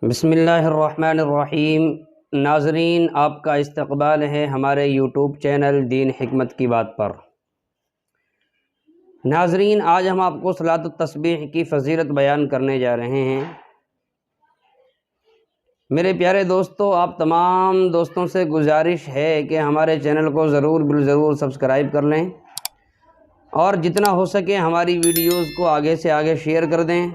بسم اللہ الرحمن الرحیم۔ ناظرین، آپ کا استقبال ہے ہمارے یوٹیوب چینل دین حکمت کی بات پر۔ ناظرین، آج ہم آپ کو صلاۃ التسبیح کی فضیلت بیان کرنے جا رہے ہیں۔ میرے پیارے دوستو، آپ تمام دوستوں سے گزارش ہے کہ ہمارے چینل کو ضرور سبسکرائب کر لیں اور جتنا ہو سکے ہماری ویڈیوز کو آگے سے آگے شیئر کر دیں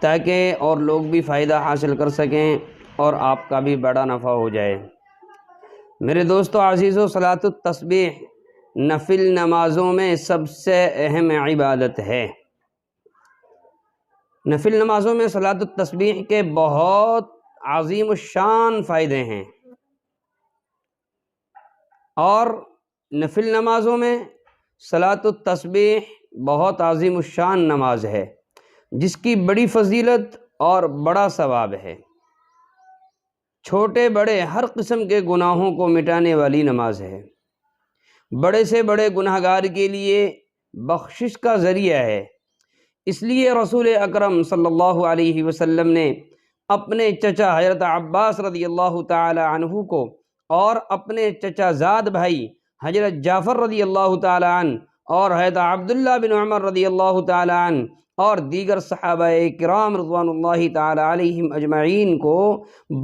تاکہ اور لوگ بھی فائدہ حاصل کر سکیں اور آپ کا بھی بڑا نفع ہو جائے۔ میرے دوستو عزیزو، صلاۃ التسبیح نفل نمازوں میں سب سے اہم عبادت ہے۔ نفل نمازوں میں صلاۃ التسبیح کے بہت عظیم الشان فائدے ہیں، اور نفل نمازوں میں صلاۃ التسبیح بہت عظیم الشان نماز ہے جس کی بڑی فضیلت اور بڑا ثواب ہے۔ چھوٹے بڑے ہر قسم کے گناہوں کو مٹانے والی نماز ہے، بڑے سے بڑے گناہگار کے لیے بخشش کا ذریعہ ہے۔ اس لیے رسول اکرم صلی اللہ علیہ وسلم نے اپنے چچا حضرت عباس رضی اللہ تعالی عنہ کو اور اپنے چچا زاد بھائی حضرت جعفر رضی اللہ تعالی عنہ اور حضرت عبداللہ بن عمر رضی اللہ تعالی عنہ اور دیگر صحابہ کرام رضوان اللہ تعالی علیہم اجمعین کو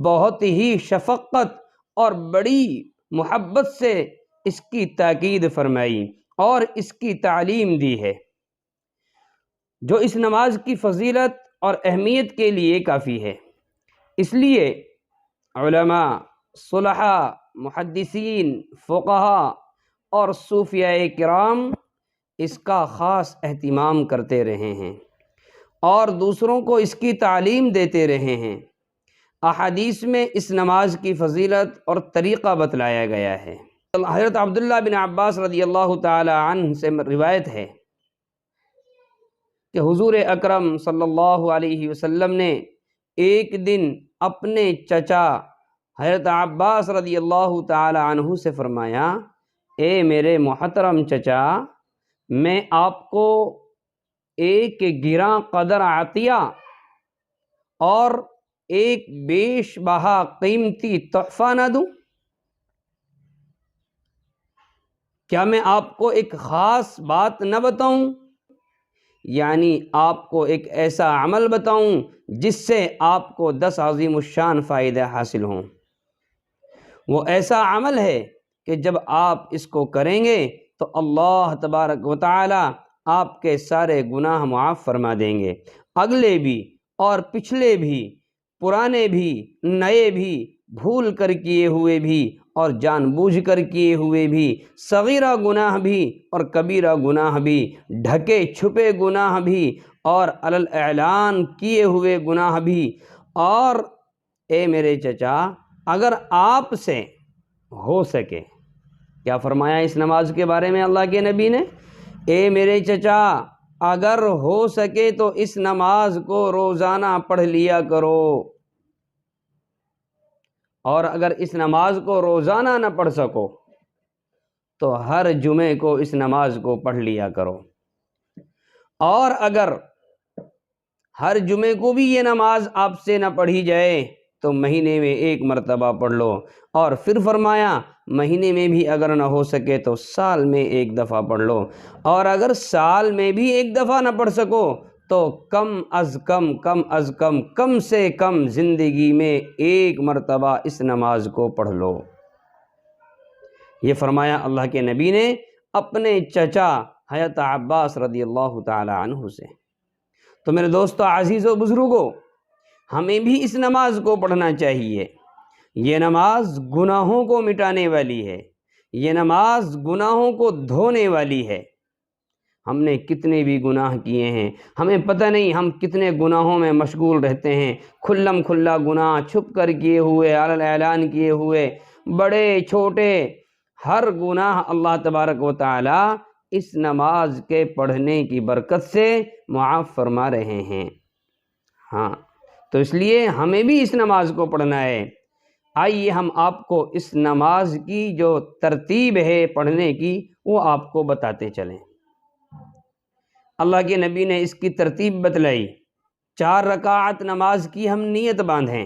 بہت ہی شفقت اور بڑی محبت سے اس کی تاکید فرمائی اور اس کی تعلیم دی ہے، جو اس نماز کی فضیلت اور اہمیت کے لیے کافی ہے۔ اس لیے علماء، صلحاء، محدثین، فقہاء اور صوفیاء کرام اس کا خاص اہتمام کرتے رہے ہیں اور دوسروں کو اس کی تعلیم دیتے رہے ہیں۔ احادیث میں اس نماز کی فضیلت اور طریقہ بتلایا گیا ہے۔ حضرت عبداللہ بن عباس رضی اللہ تعالی عنہ سے روایت ہے کہ حضور اکرم صلی اللہ علیہ وسلم نے ایک دن اپنے چچا حضرت عباس رضی اللہ تعالی عنہ سے فرمایا، اے میرے محترم چچا، میں آپ کو ایک گراں قدر عطیہ اور ایک بیش بہا قیمتی تحفہ نہ دوں؟ کیا میں آپ کو ایک خاص بات نہ بتاؤں؟ یعنی آپ کو ایک ایسا عمل بتاؤں جس سے آپ کو 10 عظیم الشان فائدے حاصل ہوں۔ وہ ایسا عمل ہے کہ جب آپ اس کو کریں گے تو اللہ تبارک و تعالی آپ کے سارے گناہ معاف فرما دیں گے، اگلے بھی اور پچھلے بھی، پرانے بھی نئے بھی، بھول کر کیے ہوئے بھی اور جان بوجھ کر کیے ہوئے بھی، صغیرہ گناہ بھی اور کبیرہ گناہ بھی، ڈھکے چھپے گناہ بھی اور علی الاعلان کیے ہوئے گناہ بھی۔ اور اے میرے چچا، اگر آپ سے ہو سکے، کیا فرمایا اس نماز کے بارے میں اللہ کے نبی نے؟ اے میرے چچا، اگر ہو سکے تو اس نماز کو روزانہ پڑھ لیا کرو، اور اگر اس نماز کو روزانہ نہ پڑھ سکو تو ہر جمعے کو اس نماز کو پڑھ لیا کرو، اور اگر ہر جمعے کو بھی یہ نماز آپ سے نہ پڑھی جائے تو مہینے میں 1 مرتبہ پڑھ لو، اور پھر فرمایا مہینے میں بھی اگر نہ ہو سکے تو سال میں 1 دفعہ پڑھ لو، اور اگر سال میں بھی 1 دفعہ نہ پڑھ سکو تو کم سے کم زندگی میں 1 مرتبہ اس نماز کو پڑھ لو۔ یہ فرمایا اللہ کے نبی نے اپنے چچا حضرت عباس رضی اللہ تعالی عنہ سے۔ تو میرے دوستو عزیز و بزرگو، ہمیں بھی اس نماز کو پڑھنا چاہیے۔ یہ نماز گناہوں کو مٹانے والی ہے، یہ نماز گناہوں کو دھونے والی ہے۔ ہم نے کتنے بھی گناہ کیے ہیں، ہمیں پتہ نہیں ہم کتنے گناہوں میں مشغول رہتے ہیں، کھلم کھلا گناہ، چھپ کر کیے ہوئے، علی الاعلان کیے ہوئے، بڑے چھوٹے، ہر گناہ اللہ تبارک و تعالی اس نماز کے پڑھنے کی برکت سے معاف فرما رہے ہیں۔ ہاں، تو اس لیے ہمیں بھی اس نماز کو پڑھنا ہے۔ آئیے ہم آپ کو اس نماز کی جو ترتیب ہے پڑھنے کی وہ آپ کو بتاتے چلیں۔ اللہ کے نبی نے اس کی ترتیب بتلائی۔ 4 رکعت نماز کی ہم نیت باندھیں،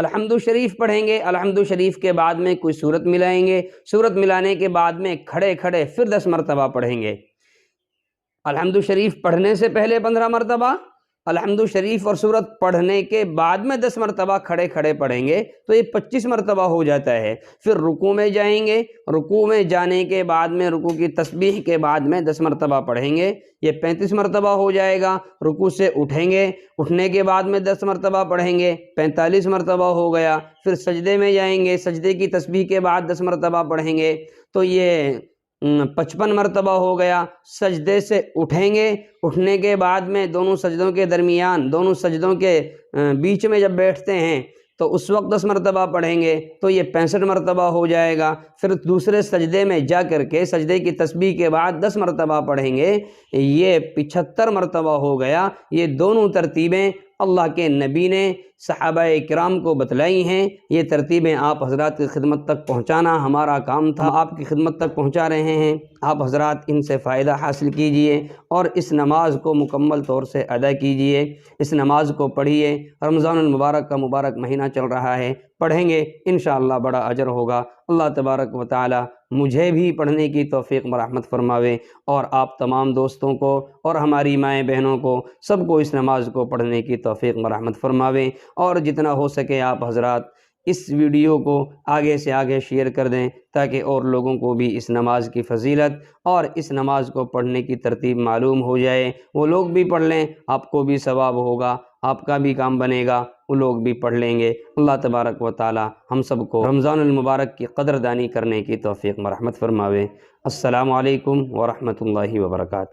الحمد شریف پڑھیں گے، الحمد شریف کے بعد میں کوئی سورت ملائیں گے، سورت ملانے کے بعد میں کھڑے کھڑے پھر 10 مرتبہ پڑھیں گے۔ الحمد شریف پڑھنے سے پہلے 15 مرتبہ، الحمد شریف اور سورت پڑھنے کے بعد میں 10 مرتبہ کھڑے کھڑے پڑھیں گے تو یہ 25 مرتبہ ہو جاتا ہے۔ پھر رکوع میں جائیں گے، رکوع میں جانے کے بعد میں رکوع کی تسبیح کے بعد میں 10 مرتبہ پڑھیں گے، یہ 35 مرتبہ ہو جائے گا۔ رکوع سے اٹھیں گے، اٹھنے کے بعد میں 10 مرتبہ پڑھیں گے، 45 مرتبہ ہو گیا۔ پھر سجدے میں جائیں گے، سجدے کی تسبیح کے بعد 10 مرتبہ پڑھیں گے تو یہ 55 مرتبہ ہو گیا۔ سجدے سے اٹھیں گے، اٹھنے کے بعد میں دونوں سجدوں کے درمیان، دونوں سجدوں کے بیچ میں جب بیٹھتے ہیں تو اس وقت 10 مرتبہ پڑھیں گے تو یہ 65 مرتبہ ہو جائے گا۔ پھر دوسرے سجدے میں جا کر کے سجدے کی تسبیح کے بعد 10 مرتبہ پڑھیں گے، یہ 75 مرتبہ ہو گیا۔ یہ دونوں ترتیبیں اللہ کے نبی نے صحابہ کرام کو بتلائی ہیں۔ یہ ترتیبیں آپ حضرات کی خدمت تک پہنچانا ہمارا کام تھا، آپ کی خدمت تک پہنچا رہے ہیں۔ آپ حضرات ان سے فائدہ حاصل کیجئے اور اس نماز کو مکمل طور سے ادا کیجئے، اس نماز کو پڑھیے۔ رمضان المبارک کا مبارک مہینہ چل رہا ہے، پڑھیں گے انشاءاللہ بڑا اجر ہوگا۔ اللہ تبارک و تعالی مجھے بھی پڑھنے کی توفیق مرحمت فرماوے اور آپ تمام دوستوں کو اور ہماری مائیں بہنوں کو سب کو اس نماز کو پڑھنے کی توفیق مرحمت فرماوے۔ اور جتنا ہو سکے آپ حضرات اس ویڈیو کو آگے سے آگے شیئر کر دیں تاکہ اور لوگوں کو بھی اس نماز کی فضیلت اور اس نماز کو پڑھنے کی ترتیب معلوم ہو جائے، وہ لوگ بھی پڑھ لیں، آپ کو بھی ثواب ہوگا، آپ کا بھی کام بنے گا، وہ لوگ بھی پڑھ لیں گے۔ اللہ تبارک و تعالی ہم سب کو رمضان المبارک کی قدردانی کرنے کی توفیق مرحمت فرماوے۔ السلام علیکم ورحمۃ اللہ وبرکاتہ۔